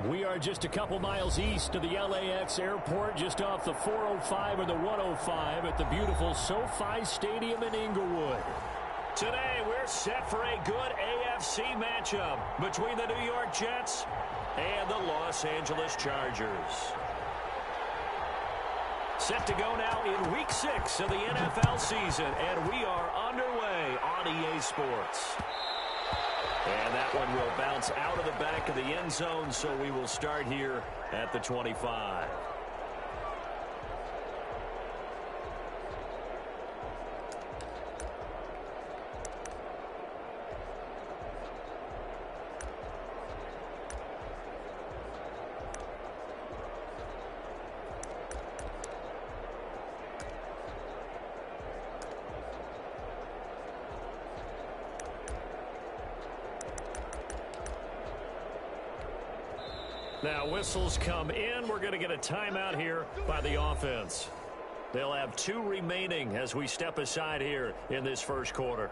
We are just a couple miles east of the LAX airport, just off the 405 or the 105 at the beautiful SoFi Stadium in Inglewood. Today, we're set for a good AFC matchup between the New York Jets and the Los Angeles Chargers. Set to go now in Week 6 of the NFL season, and we are underway on EA Sports. And that one will bounce out of the back of the end zone, so we will start here at the 25. Now, whistles come in. We're going to get a timeout here by the offense. They'll have 2 remaining as we step aside here in this first quarter.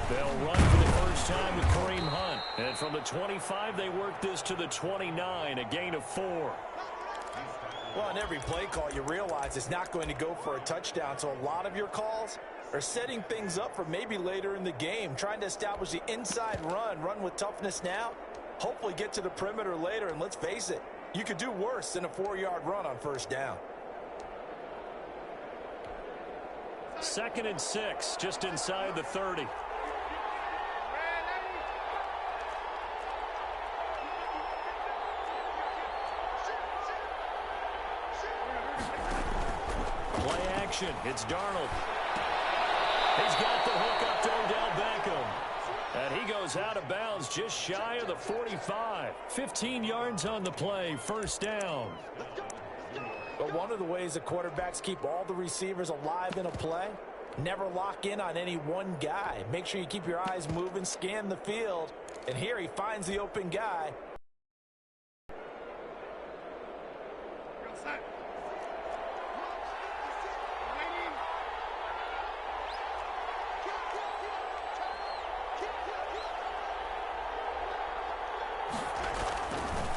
They'll run for the first time with Kareem Hunt. And from the 25, they work this to the 29, a gain of 4. Well, in every play call, you realize it's not going to go for a touchdown. So a lot of your calls are setting things up for maybe later in the game, trying to establish the inside run with toughness now, hopefully get to the perimeter later. And let's face it, you could do worse than a 4-yard run on first down. 2nd and 6, just inside the 30. Play action. It's Darnold. He's got the hook up to Odell Beckham. And he goes out of bounds just shy of the 45. 15 yards on the play. First down. But one of the ways the quarterbacks keep all the receivers alive in a play, never lock in on any one guy. Make sure you keep your eyes moving, scan the field. And here he finds the open guy.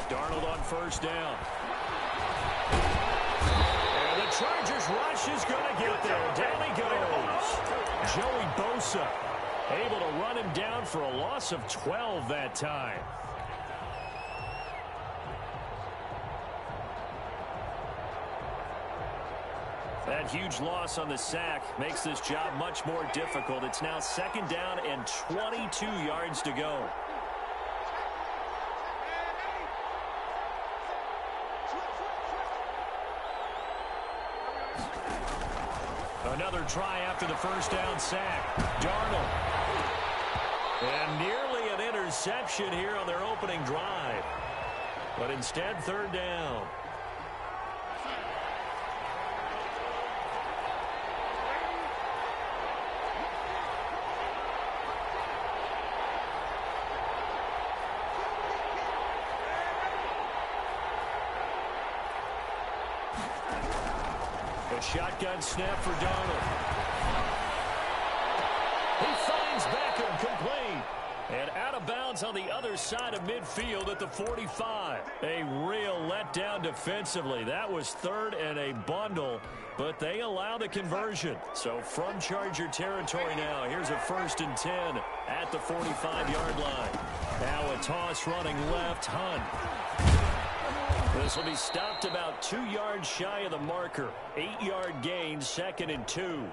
Darnold on first down. And the Chargers rush is going to get there. Down he goes. Joey Bosa able to run him down for a loss of 12 that time. That huge loss on the sack makes this job much more difficult. It's now 2nd down and 22 yards to go. Another try after the first down sack. Darnold. And nearly an interception here on their opening drive. But instead, 3rd down. A shotgun snap for Darnold. He finds Beckham complete. And out of bounds on the other side of midfield at the 45. A real letdown defensively. That was 3rd and a bundle, but they allow the conversion. So from Charger territory now, here's a 1st and 10 at the 45-yard line. Now a toss running left, Hunt. This will be stopped about 2 yards shy of the marker. 8-yard gain, 2nd and 2.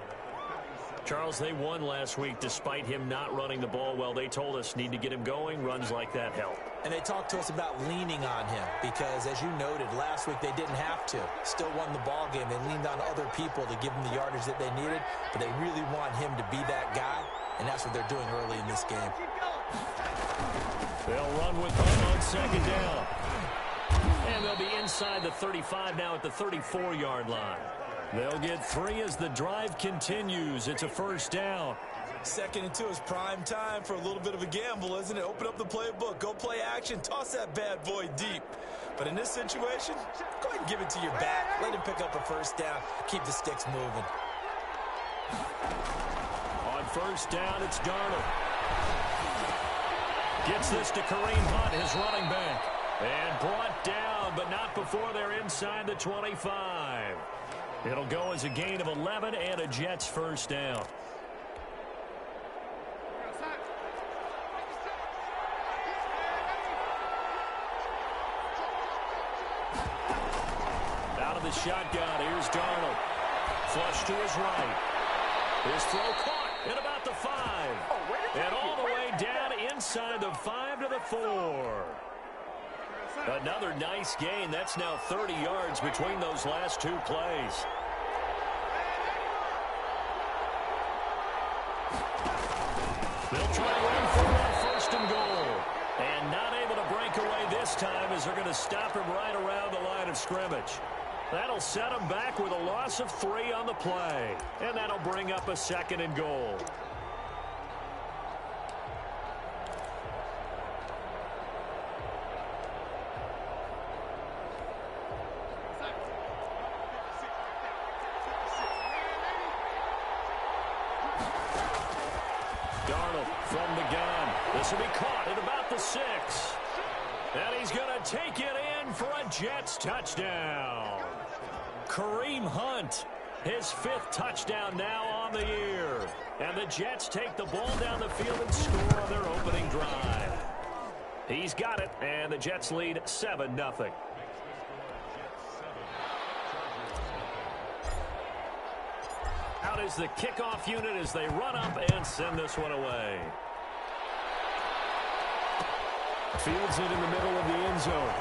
Charles, they won last week despite him not running the ball well. They told us need to get him going. Runs like that help. And they talked to us about leaning on him because, as you noted, last week they didn't have to. Still won the ball game. They leaned on other people to give them the yardage that they needed, but they really want him to be that guy, and that's what they're doing early in this game. They'll run with Hunt on 2nd down. And they'll be inside the 35 now at the 34-yard line. They'll get 3 as the drive continues. It's a first down. 2nd and 2 is prime time for a little bit of a gamble, isn't it? Open up the playbook, go play action, toss that bad boy deep. But in this situation, go ahead and give it to your back. Let him pick up a first down. Keep the sticks moving. On first down, it's Darnold. Gets this to Kareem Hunt, his running back. And brought down, but not before they're inside the 25. It'll go as a gain of 11 and a Jets first down. Out of the shotgun, here's Darnold. Flush to his right. His throw caught at about the 5. And all the way down inside the 5 to the 4. Another nice gain. That's now 30 yards between those last 2 plays. They'll try to run for that 1st and goal. And not able to break away this time as they're going to stop him right around the line of scrimmage. That'll set him back with a loss of 3 on the play. And that'll bring up a 2nd and goal. Darnold from the gun. This will be caught at about the 6. And he's going to take it in for a Jets touchdown. Kareem Hunt, his 5th touchdown now on the year. And the Jets take the ball down the field and score on their opening drive. He's got it, and the Jets lead 7-0. Out is the kickoff unit as they run up and send this one away. Fields it in the middle of the end zone.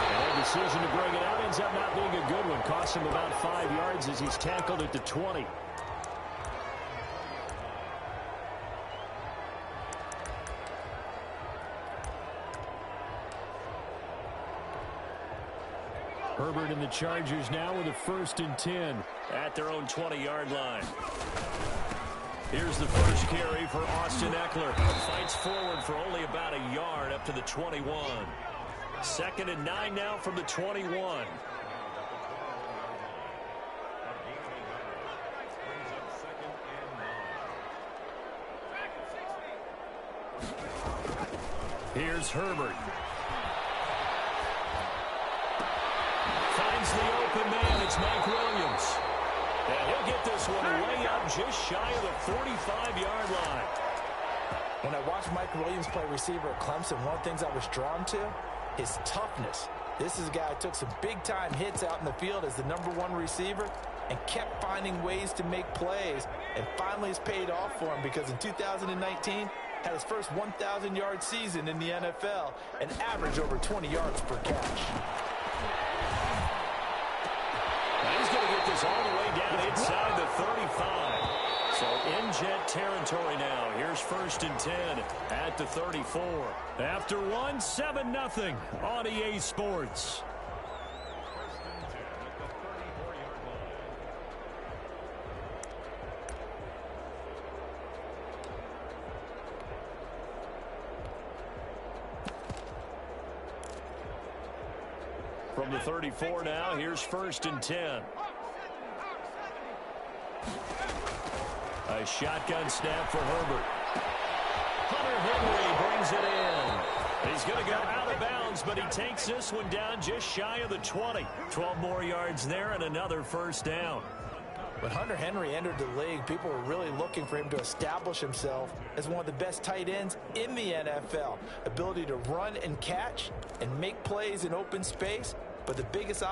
And a decision to bring it out ends up not being a good one. Costs him about 5 yards as he's tackled at the 20. Herbert and the Chargers now with a 1st and 10 at their own 20-yard line. Here's the first carry for Austin Eckler. Fights forward for only about a yard up to the 21. 2nd and 9 now from the 21. Here's Herbert. Finds the open man. It's Mike Williams. And he'll get this one way up just shy of the 45-yard line. When I watched Mike Williams play receiver at Clemson, one of the things I was drawn to, his toughness. This is a guy who took some big-time hits out in the field as the #1 receiver and kept finding ways to make plays. And finally it's paid off for him because in 2019, had his first 1,000-yard season in the NFL and averaged over 20 yards per catch. Now he's going to get this all the way down inside the 35. So in Jet territory now. Here's 1st and 10 at the 34. After one, 7-0 on EA Sports. From the 34 now, here's 1st and 10. A shotgun snap for Herbert. Hunter Henry brings it in. He's going to go out of bounds, but he takes this one down just shy of the 20. 12 more yards there and another first down. When Hunter Henry entered the league, people were really looking for him to establish himself as one of the best tight ends in the NFL. Ability to run and catch and make plays in open space, but the biggest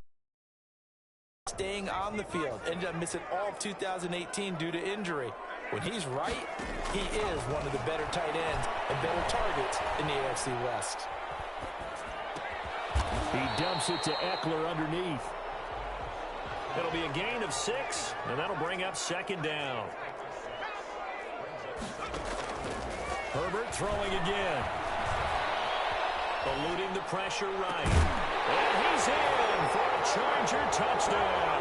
staying on the field. Ended up missing all of 2018 due to injury. When he's right, he is one of the better tight ends and better targets in the AFC West. He dumps it to Eckler underneath. It'll be a gain of 6, and that'll bring up 2nd down. Herbert throwing again. Eluding the pressure right. And he's in for a Charger touchdown.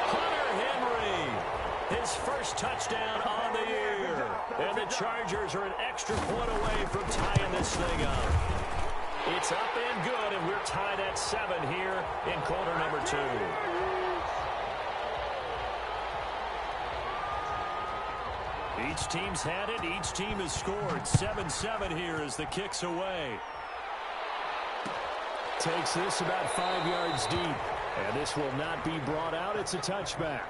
Hunter Henry, his first touchdown on the year. And the Chargers are an extra point away from tying this thing up. It's up and good, and we're tied at 7 here in quarter number 2. Each team's had it. Each team has scored. 7-7 here as the kick's away. Takes this about 5 yards deep. And this will not be brought out. It's a touchback.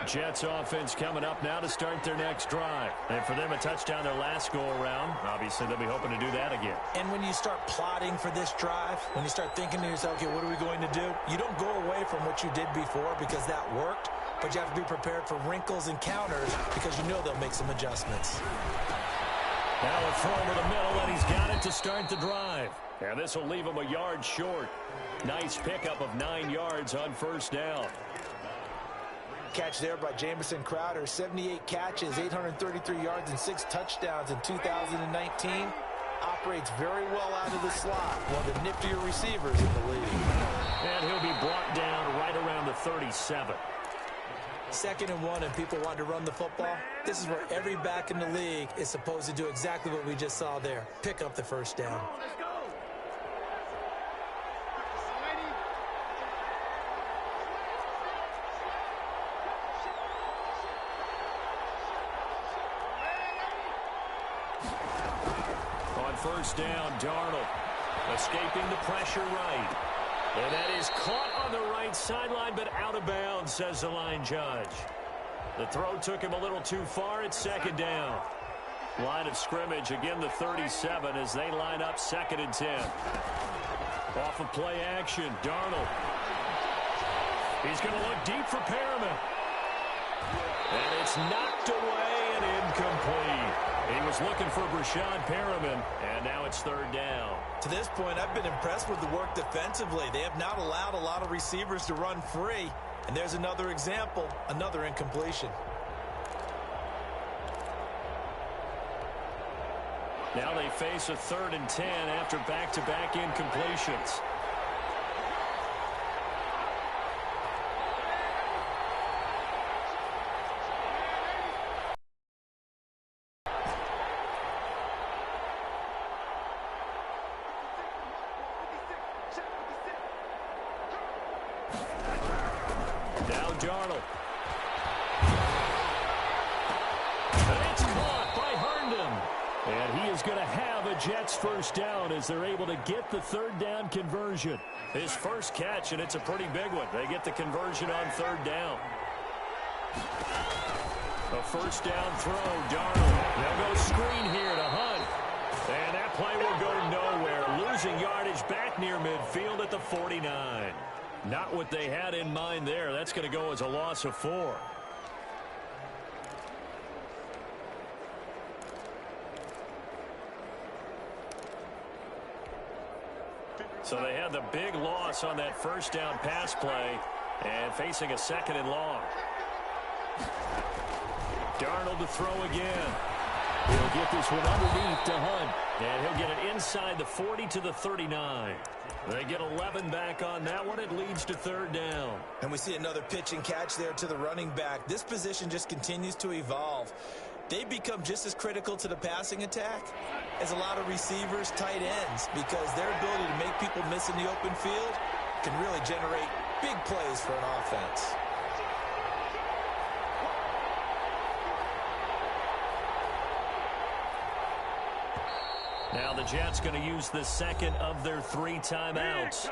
Jets offense coming up now to start their next drive. And for them, a touchdown their last go-around. Obviously, they'll be hoping to do that again. And when you start plotting for this drive, when you start thinking to yourself, okay, what are we going to do? You don't go away from what you did before because that worked, but you have to be prepared for wrinkles and counters because you know they'll make some adjustments. Now a throw over the middle, and he's got it to start the drive. And this will leave him a yard short. Nice pickup of 9 yards on first down. Catch there by Jamison Crowder. 78 catches, 833 yards, and 6 touchdowns in 2019. Operates very well out of the slot. One of the niftier receivers in the league. And he'll be brought down right around the 37. 2nd and 1, and people want to run the football. This is where every back in the league is supposed to do exactly what we just saw there. Pick up the first down. First down, Darnold escaping the pressure right. And that is caught on the right sideline, but out of bounds, says the line judge. The throw took him a little too far. It's 2nd down. Line of scrimmage, again the 37 as they line up 2nd and 10. Off of play action, Darnold. He's going to look deep for Perriman. And it's knocked away and incomplete. He was looking for Breshad Perriman, and now it's 3rd down. To this point, I've been impressed with the work defensively. They have not allowed a lot of receivers to run free. And there's another example, another incompletion. Now they face a 3rd and 10 after back-to-back incompletions. Darnold. And it's caught by Herndon. And he is going to have a Jets first down as they're able to get the 3rd down conversion. His first catch, and it's a pretty big one. They get the conversion on 3rd down. A first down throw, Darnold. They'll go screen here to Hunt. And that play will go nowhere. Losing yardage back near midfield at the 49. Not what they had in mind there. That's going to go as a loss of 4. So they had the big loss on that first down pass play and facing a 2nd and long. Darnold to throw again. He'll get this one underneath to Hunt. And he'll get it inside the 40 to the 39. They get 11 back on that one. It leads to 3rd down. And we see another pitch and catch there to the running back. This position just continues to evolve. They become just as critical to the passing attack as a lot of receivers, tight ends, because their ability to make people miss in the open field can really generate big plays for an offense. Now the Jets going to use the 2nd of their 3 timeouts.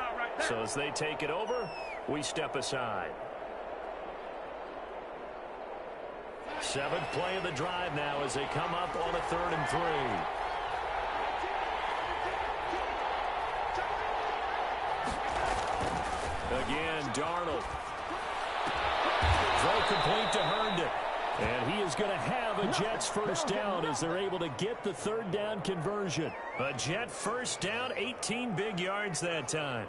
So as they take it over, we step aside. 7th play of the drive now as they come up on a 3rd and 3. Again, Darnold. Throw complete to Herndon. And he is going to have a Jets first down as they're able to get the third down conversion. A Jet first down, 18 big yards that time.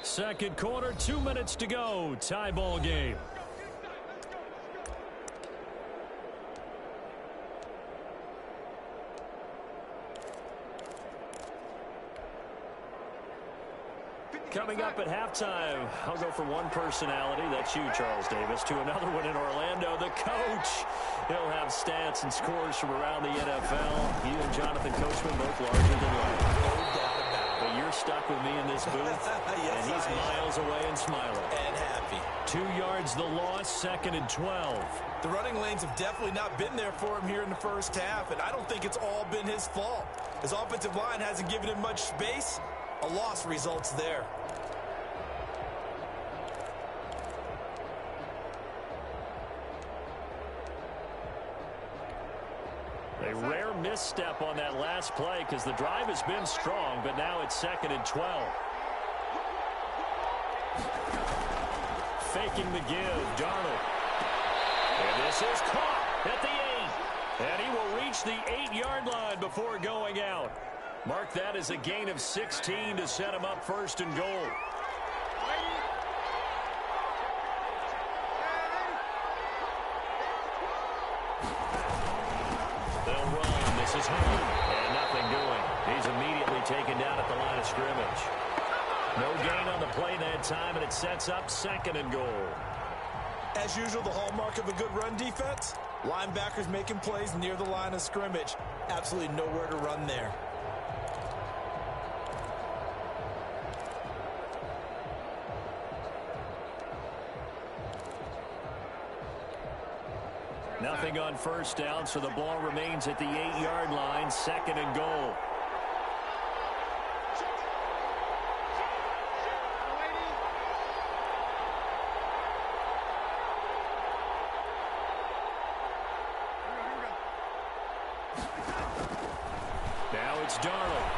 Second quarter, 2 minutes to go. Tie ball game. Coming up at halftime, I'll go from one personality, that's you, Charles Davis, to another one in Orlando, the coach. He'll have stats and scores from around the NFL. You and Jonathan Coachman both larger than life. No doubt about it. But you're stuck with me in this booth, Yes, and he's miles away and smiling. And happy. 2 yards the loss, 2nd and 12. The running lanes have definitely not been there for him here in the first half, and I don't think it's all been his fault. His offensive line hasn't given him much space. A loss results there. A rare misstep on that last play because the drive has been strong, but now it's 2nd and 12. Faking the give, Darnold. And this is caught at the 8. And he will reach the 8-yard line before going out. Mark that as a gain of 16 to set him up 1st and goal. They'll run. This is home. And nothing doing. He's immediately taken down at the line of scrimmage. No gain on the play that time, and it sets up 2nd and goal. As usual, the hallmark of a good run defense, linebackers making plays near the line of scrimmage. Absolutely nowhere to run there. Nothing on first down, so the ball remains at the 8-yard line, 2nd and goal. Now it's Darnold.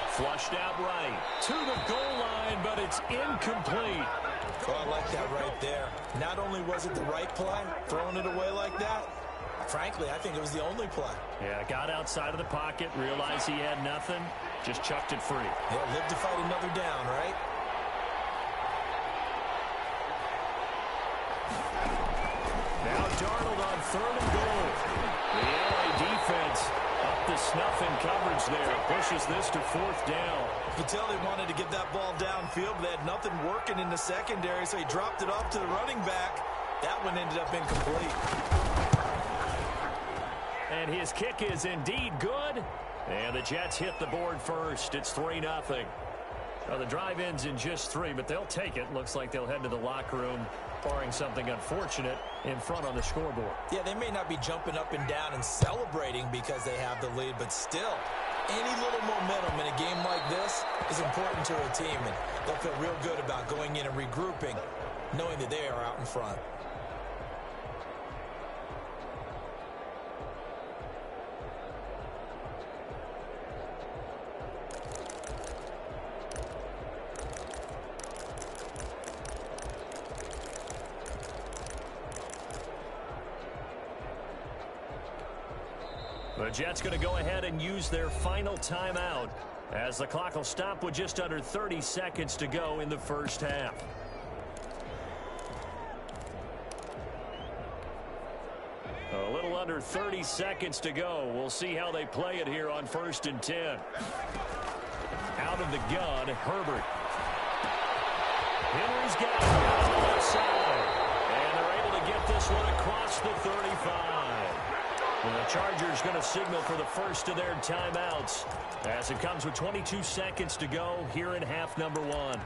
Flushed out right to the goal line, but it's incomplete. Oh, I like that right there. Not only was it the right play, throwing it away like that, frankly, I think it was the only play. Yeah, got outside of the pocket, realized he had nothing, just chucked it free. Yeah, live to fight another down, right? Now Darnold on 3rd and goal. The LA defense up to snuff in coverage there. Pushes this to 4th down. You could tell they wanted to get that ball downfield, but they had nothing working in the secondary, so he dropped it off to the running back. That one ended up incomplete. And his kick is indeed good. And the Jets hit the board first. It's 3-0. Well, the drive ends in just 3, but they'll take it. Looks like they'll head to the locker room, barring something unfortunate in front on the scoreboard. Yeah, they may not be jumping up and down and celebrating because they have the lead, but still, any little momentum in a game like this is important to a team, and they'll feel real good about going in and regrouping, knowing that they are out in front. The Jets going to go ahead and use their final timeout as the clock will stop with just under 30 seconds to go in the first half. A little under 30 seconds to go. We'll see how they play it here on 1st and 10. Out of the gun, Herbert. Henry's got it on the left side. And they're able to get this one across the 35. And the Chargers going to signal for the first of their timeouts as it comes with 22 seconds to go here in half number 1.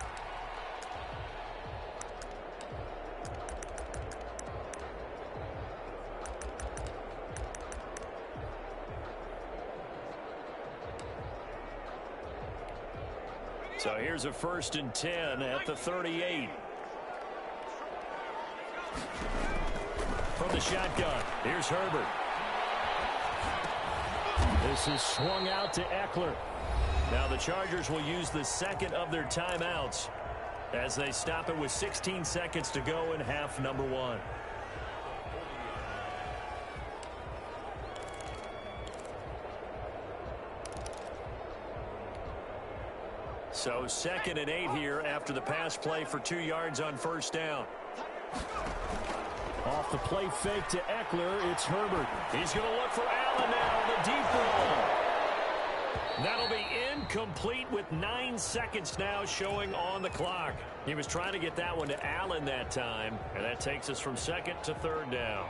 So here's a 1st and 10 at the 38. From the shotgun, here's Herbert. This is swung out to Eckler. Now the Chargers will use the second of their timeouts as they stop it with 16 seconds to go in half number 1. So 2nd and 8 here after the pass play for 2 yards on first down. Off the play fake to Eckler, it's Herbert. He's going to look for Allen now on the deep ball. That'll be incomplete with 9 seconds now showing on the clock. He was trying to get that one to Allen that time, and that takes us from 2nd to 3rd down.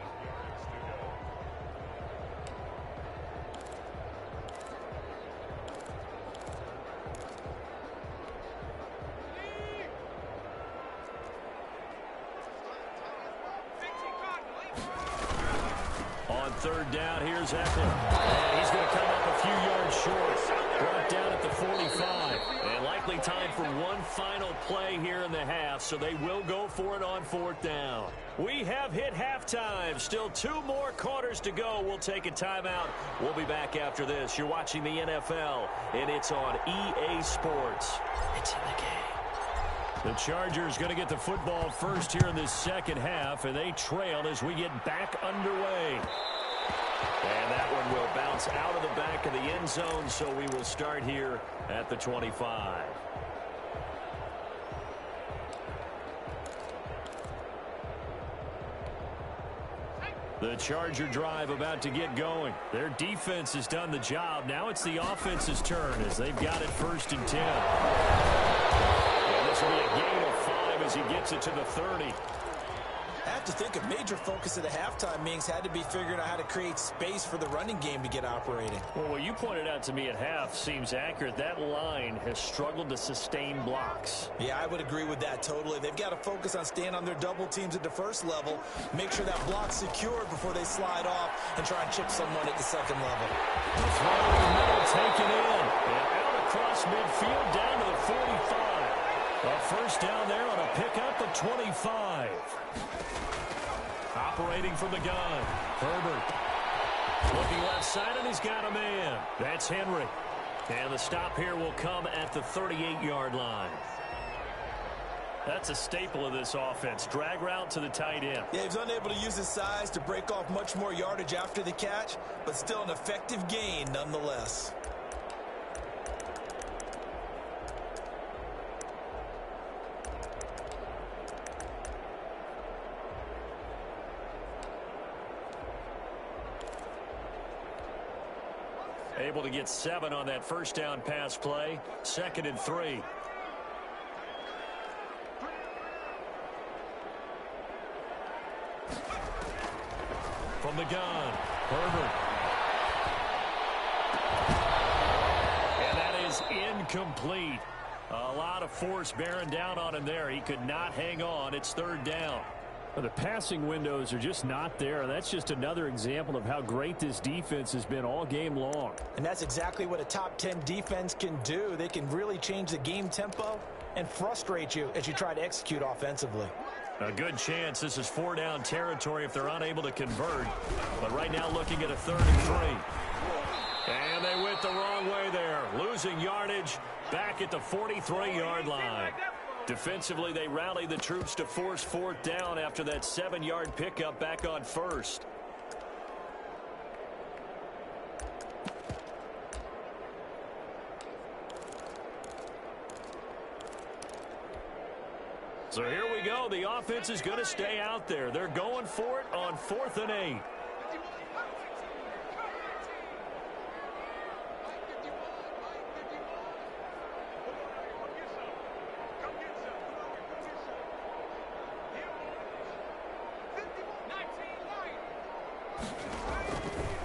On 3rd down, here's Eckler. And he's going to come up a few yards short. Brought down at the 45. And likely time for one final play here in the half, so they will go for it on 4th down. We have hit halftime. Still 2 more quarters to go. We'll take a timeout. We'll be back after this. You're watching the NFL, and it's on EA Sports. It's in the game. The Chargers going to get the football first here in this second half, and they trail as we get back underway. And that one will bounce out of the back of the end zone, so we will start here at the 25. The Charger drive about to get going. Their defense has done the job. Now it's the offense's turn as they've got it 1st and 10. And this will be a gain of 5 as he gets it to the 30. I have to think a major focus of the halftime meetings had to be figuring out how to create space for the running game to get operating. Well, what you pointed out to me at half seems accurate. That line has struggled to sustain blocks. Yeah, I would agree with that totally. They've got to focus on staying on their double teams at the first level, make sure that block's secured before they slide off and try and chip someone at the second level. The throw in the middle, taken in, and out across midfield down to the 45. A first down there on a pickup of 25. Operating from the gun, Herbert. Looking left side, and he's got a man. That's Henry. And the stop here will come at the 38-yard line. That's a staple of this offense. Drag route to the tight end. Yeah, he's unable to use his size to break off much more yardage after the catch, but still an effective gain nonetheless. Able to get 7 on that first down pass play. 2nd and 3. From the gun, Herbert. And that is incomplete. A lot of force bearing down on him there. He could not hang on. It's 3rd down. Well, the passing windows are just not there. That's just another example of how great this defense has been all game long. And that's exactly what a top 10 defense can do. They can really change the game tempo and frustrate you as you try to execute offensively. A good chance this is 4-down territory if they're unable to convert. But right now looking at a 3rd and 3. And they went the wrong way there. Losing yardage back at the 43-yard line. Defensively, they rallied the troops to force 4th down after that 7-yard pickup back on 1st. So here we go. The offense is going to stay out there. They're going for it on 4th and 8.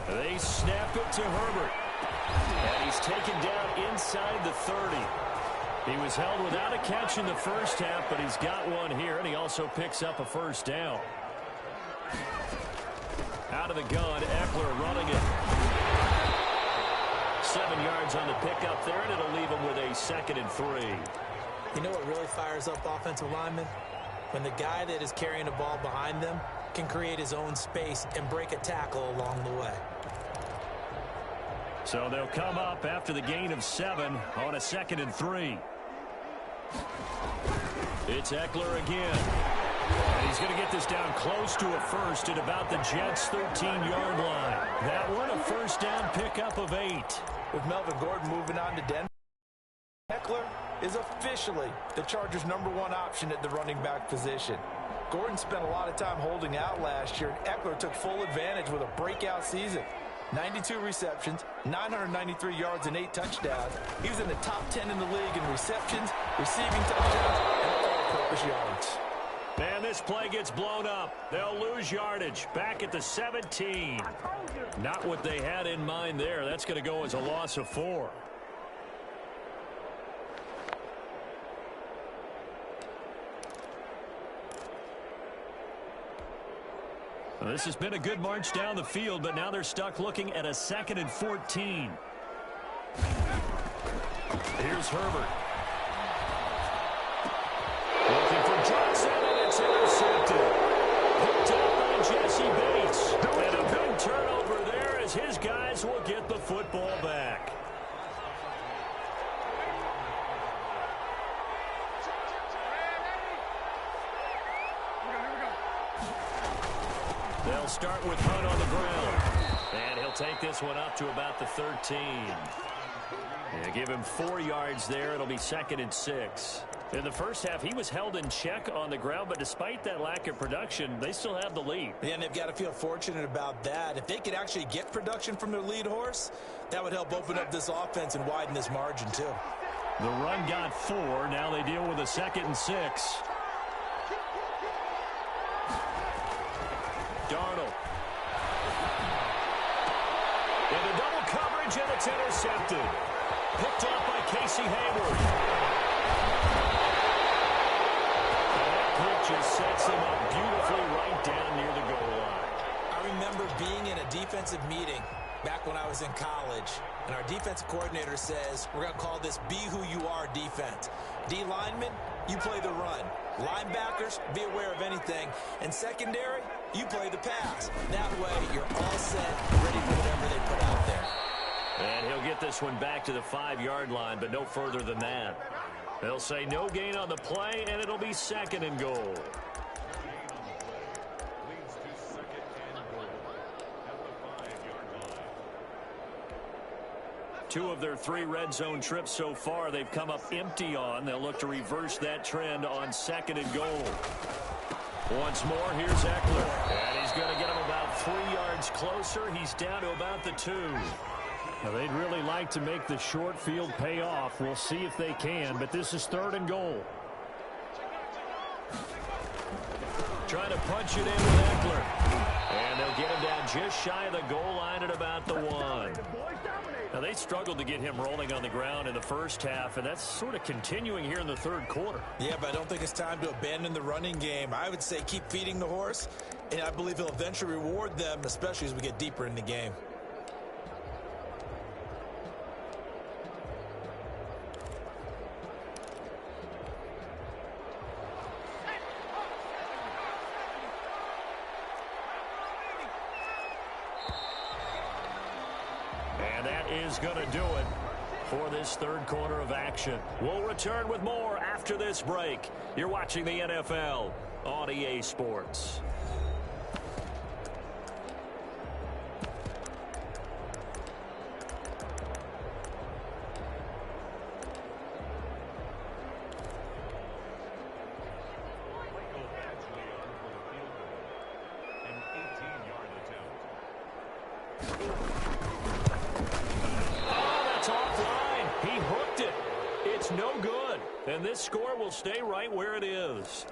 They snap it to Herbert. And he's taken down inside the 30. He was held without a catch in the first half, but he's got one here, and he also picks up a first down. Out of the gun, Eckler running it. 7 yards on the pickup there, and it'll leave him with a 2nd and 3. You know what really fires up offensive linemen? When the guy that is carrying the ball behind them can create his own space and break a tackle along the way. So they'll come up after the gain of 7 on a 2nd and 3. It's Eckler again. And he's going to get this down close to a first at about the Jets' 13-yard line. That one a first down pickup of 8. With Melvin Gordon moving on to Denver, Eckler is officially the Chargers' #1 option at the running back position. Gordon spent a lot of time holding out last year, and Eckler took full advantage with a breakout season. 92 receptions, 993 yards, and 8 touchdowns. He was in the top 10 in the league in receptions, receiving touchdowns, and all-purpose yards. And this play gets blown up. They'll lose yardage. Back at the 17. Not what they had in mind there. That's going to go as a loss of 4. Well, this has been a good march down the field, but now they're stuck looking at a 2nd and 14. Here's Herbert. Looking for Johnson, and it's intercepted. Picked up by Jesse Bates. And a big turnover there as his guys will get the football back. They'll start with Hunt on the ground. And he'll take this one up to about the 13. Yeah, give him 4 yards there. It'll be 2nd and 6. In the first half, he was held in check on the ground, but despite that lack of production, they still have the lead. Yeah, and they've got to feel fortunate about that. If they could actually get production from their lead horse, that would help open up this offense and widen this margin, too. The run got 4. Now they deal with a 2nd and 6. Darnold. Into double coverage, and it's intercepted. Picked up by Casey Hayward. And that pick just sets him up beautifully right down near the goal line. I remember being in a defensive meeting back when I was in college, and our defensive coordinator says, we're going to call this Be Who You Are defense. D linemen, you play the run. Linebackers, be aware of anything. And secondary, you play the pass. That way, you're all set, ready for whatever they put out there. And he'll get this one back to the 5-yard line, but no further than that. They'll say no gain on the play, and it'll be 2nd and goal. Two of their 3 red zone trips so far they've come up empty on. They'll look to reverse that trend on 2nd and goal. Once more, here's Eckler. And he's going to get him about 3 yards closer. He's down to about the 2. Now, they'd really like to make the short field pay off. We'll see if they can, but this is 3rd and goal. Trying to punch it in with Eckler. And they'll get him down just shy of the goal line at about the 1. Now, they struggled to get him rolling on the ground in the first half, and that's sort of continuing here in the 3rd quarter. Yeah, but I don't think it's time to abandon the running game. I would say keep feeding the horse, and I believe he'll eventually reward them, especially as we get deeper in the game. And that is going to do it for this 3rd quarter of action. We'll return with more after this break. You're watching the NFL on EA Sports. And this score will stay right where it is.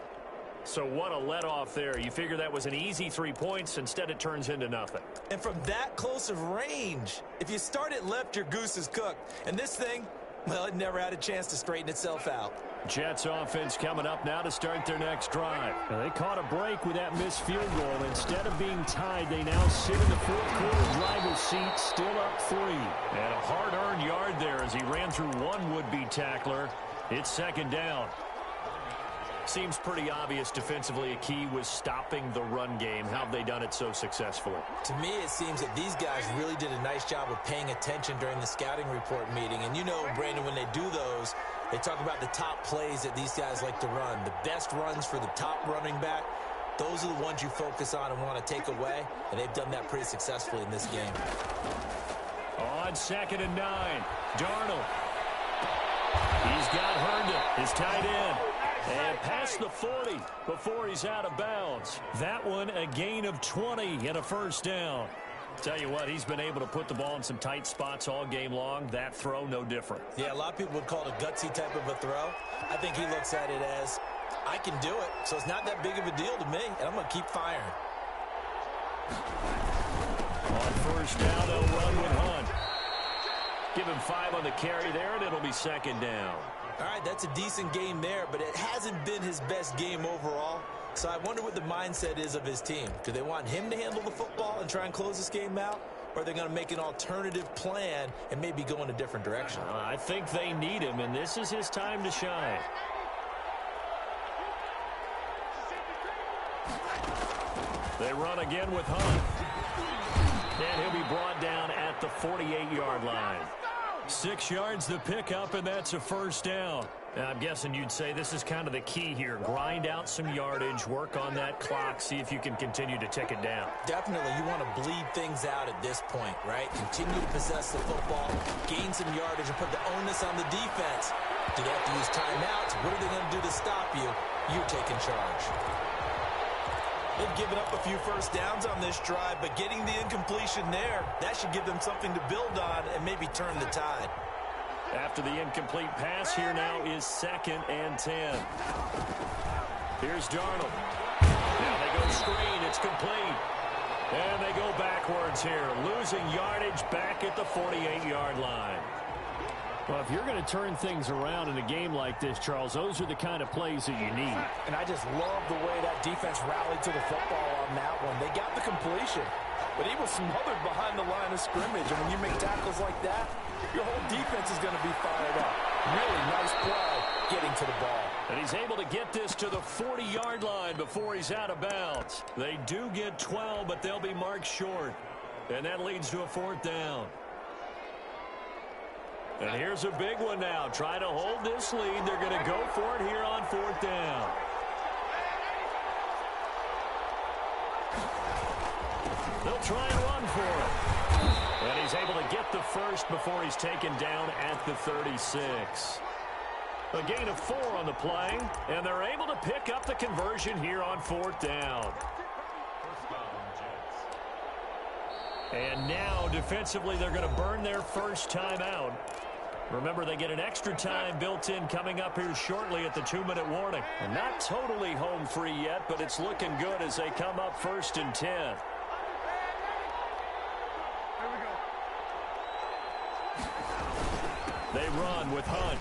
So what a let-off there. You figure that was an easy 3 points. Instead, it turns into nothing. And from that close of range, if you start it left, your goose is cooked. And this thing, well, it never had a chance to straighten itself out. Jets offense coming up now to start their next drive. Now, they caught a break with that missed field goal. Instead of being tied, they now sit in the 4th quarter driver's seat, still up 3. And a hard-earned yard there as he ran through one would-be tackler. It's 2nd down. Seems pretty obvious defensively a key was stopping the run game. How have they done it so successfully? To me, it seems that these guys really did a nice job of paying attention during the scouting report meeting. And you know, Brandon, when they do those, they talk about the top plays that these guys like to run. The best runs for the top running back, those are the ones you focus on and want to take away. And they've done that pretty successfully in this game. On 2nd and 9, Darnold. He's got Herndon, his tight end. And past the 40 before he's out of bounds. That one a gain of 20 and a first down. Tell you what, he's been able to put the ball in some tight spots all game long. That throw, no different. Yeah, a lot of people would call it a gutsy type of a throw. I think he looks at it as, I can do it, so it's not that big of a deal to me, and I'm going to keep firing. On first down, they'll run with Hunt. Give him 5 on the carry there, and it'll be second down. All right, that's a decent game there, but it hasn't been his best game overall. So I wonder what the mindset is of his team. Do they want him to handle the football and try and close this game out? Or are they going to make an alternative plan and maybe go in a different direction? I think they need him, and this is his time to shine. They run again with Hunt. And he'll be brought down at the 48-yard line. 6 yards the pickup, and that's a first down. Now, I'm guessing you'd say this is kind of the key here. Grind out some yardage, work on that clock, see if you can continue to tick it down. Definitely, you want to bleed things out at this point, right? Continue to possess the football, gain some yardage, and put the onus on the defense. Do they have to use timeouts? What are they going to do to stop you? You're taking charge. They've given up a few first downs on this drive, but getting the incompletion there, that should give them something to build on and maybe turn the tide. After the incomplete pass, here now is 2nd and 10. Here's Darnold. Now they go screen. It's complete. And they go backwards here, losing yardage back at the 48-yard line. Well, if you're going to turn things around in a game like this, Charles, those are the kind of plays that you need. And I just love the way that defense rallied to the football on that one. They got the completion, but he was smothered behind the line of scrimmage. And when you make tackles like that, your whole defense is going to be fired up. Really nice play getting to the ball. And he's able to get this to the 40-yard line before he's out of bounds. They do get 12, but they'll be marked short. And that leads to a 4th down. And here's a big one now. Trying to hold this lead. They're going to go for it here on 4th down. They'll try and run for it. And he's able to get the first before he's taken down at the 36. A gain of 4 on the play, and they're able to pick up the conversion here on 4th down. And now, defensively, they're going to burn their first timeout. Remember, they get an extra time built in coming up here shortly at the 2-minute warning. And not totally home free yet, but it's looking good as they come up 1st and 10. They run with Hunt.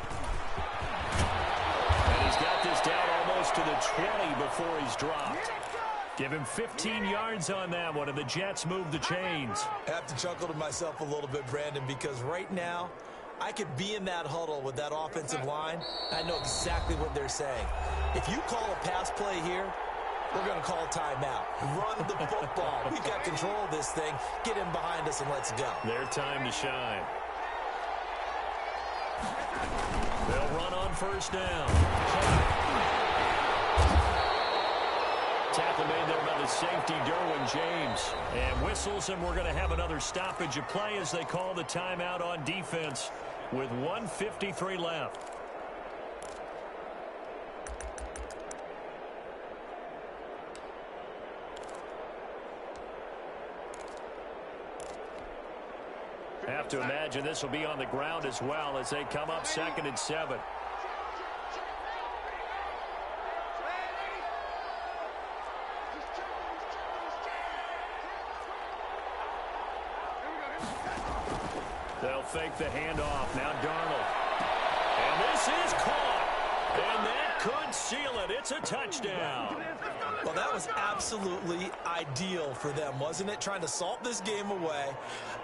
And he's got this down almost to the 20 before he's dropped. Give him 15 yards on that one, and the Jets move the chains. I have to chuckle to myself a little bit, Brandon, because right now, I could be in that huddle with that offensive line. I know exactly what they're saying. If you call a pass play here, we're going to call a timeout. Run the football. We've got control of this thing. Get in behind us and let's go. Their time to shine. They'll run on first down. Tackle made there by the safety, Derwin James. And whistles, and we're going to have another stoppage of play as they call the timeout on defense with 1:53 left. Have to imagine this will be on the ground as well as they come up 2nd and 7. They'll fake the handoff. Now Darnold. And this is caught. And that could seal it. It's a touchdown. Well, that was absolutely ideal for them, wasn't it? Trying to salt this game away.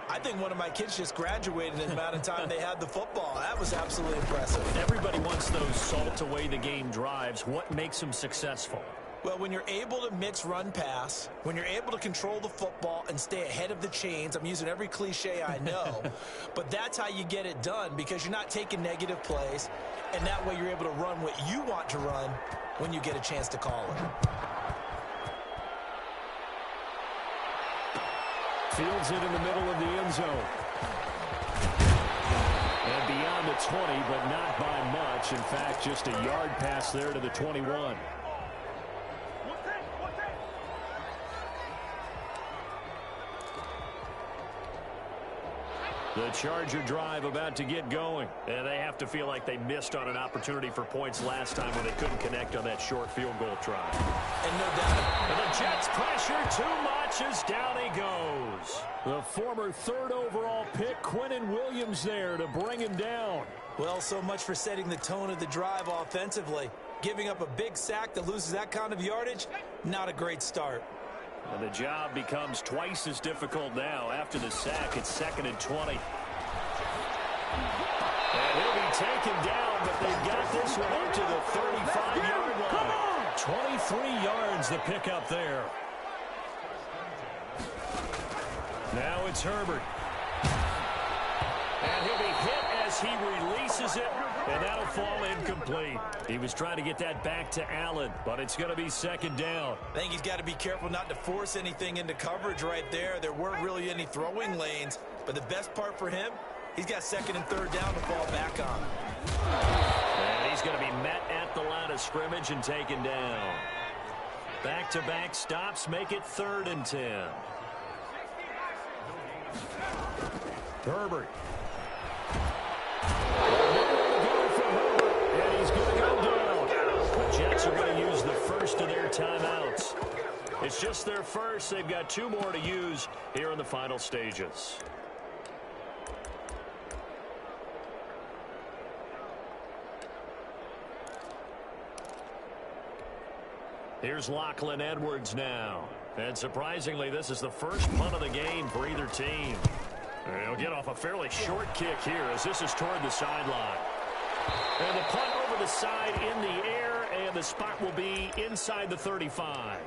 I think one of my kids just graduated in the amount of time they had the football. That was absolutely impressive. Everybody wants those salt away the game drives. What makes them successful? Well, when you're able to mix run-pass, when you're able to control the football and stay ahead of the chains, I'm using every cliche I know, but that's how you get it done because you're not taking negative plays, and that way you're able to run what you want to run when you get a chance to call it. Fields it in the middle of the end zone. And beyond the the 20, but not by much. In fact, just a yard pass there to the 21. The Charger drive about to get going. And they have to feel like they missed on an opportunity for points last time when they couldn't connect on that short field goal try. And no doubt. And the Jets pressure too much as down he goes. The former 3rd overall pick, Quinnen Williams, there to bring him down. Well, so much for setting the tone of the drive offensively. Giving up a big sack that loses that kind of yardage, not a great start. And the job becomes twice as difficult now. After the sack, it's 2nd and 20. And he'll be taken down, but they've got this one up to the 35-yard line. 23 yards the pickup there. Now it's Herbert. And he'll be hit as he releases it, and that'll fall incomplete. He was trying to get that back to Allen, but it's going to be 2nd down. I think he's got to be careful not to force anything into coverage right there. There weren't really any throwing lanes, but the best part for him, he's got 2nd and 3rd down to fall back on. And he's going to be met at the line of scrimmage and taken down. Back-to-back stops make it 3rd and 10. Herbert. And he's going to go down. The Jets are going to use the first of their timeouts. It's just their first. They've got 2 more to use here in the final stages. Here's Lachlan Edwards now. And surprisingly, this is the first punt of the game for either team. He'll get off a fairly short kick here as this is toward the sideline. And the punt over the side in the air, and the spot will be inside the 35.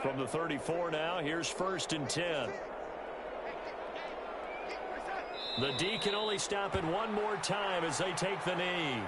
From the 34 now, here's 1st and 10. The D can only stop it one more time as they take the knee.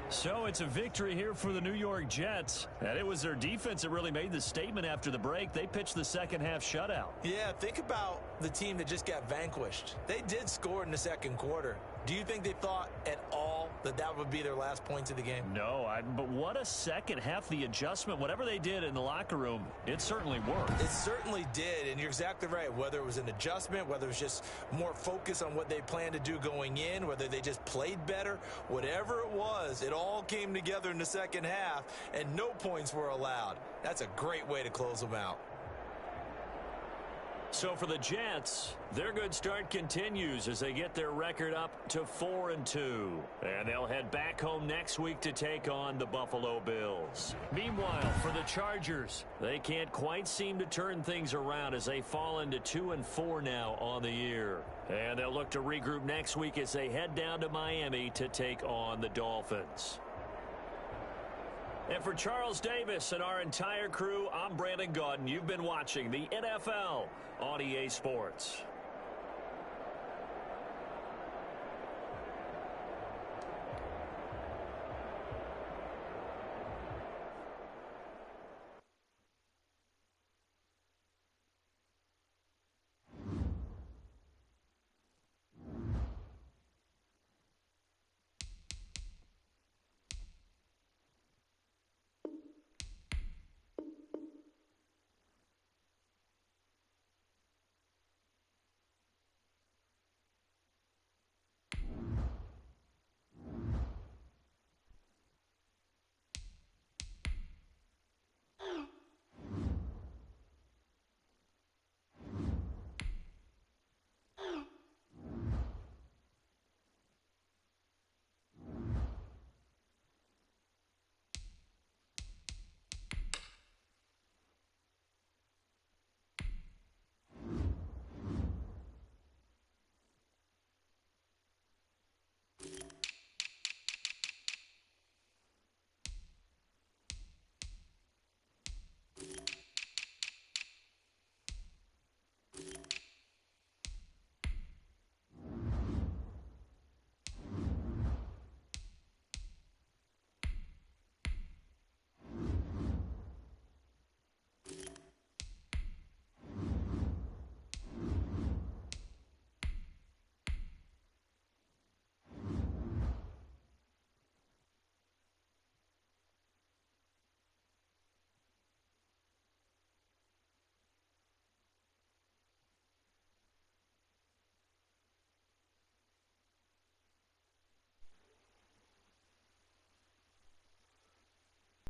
So it's a victory here for the New York Jets. And it was their defense that really made the statement after the break. They pitched the second half shutout. Yeah, think about the team that just got vanquished. They did score in the 2nd quarter. Do you think they thought at all that that would be their last points of the game? No, but what a second half. The adjustment, whatever they did in the locker room, it certainly worked. It certainly did, and you're exactly right. Whether it was an adjustment, whether it was just more focus on what they planned to do going in, whether they just played better, whatever it was, it all came together in the second half, and no points were allowed. That's a great way to close them out. So for the Jets, their good start continues as they get their record up to 4-2. And they'll head back home next week to take on the Buffalo Bills. Meanwhile, for the Chargers, they can't quite seem to turn things around as they fall into 2-4 now on the year. And they'll look to regroup next week as they head down to Miami to take on the Dolphins. And for Charles Davis and our entire crew, I'm Brandon Gaudin. You've been watching the NFL on EA Sports.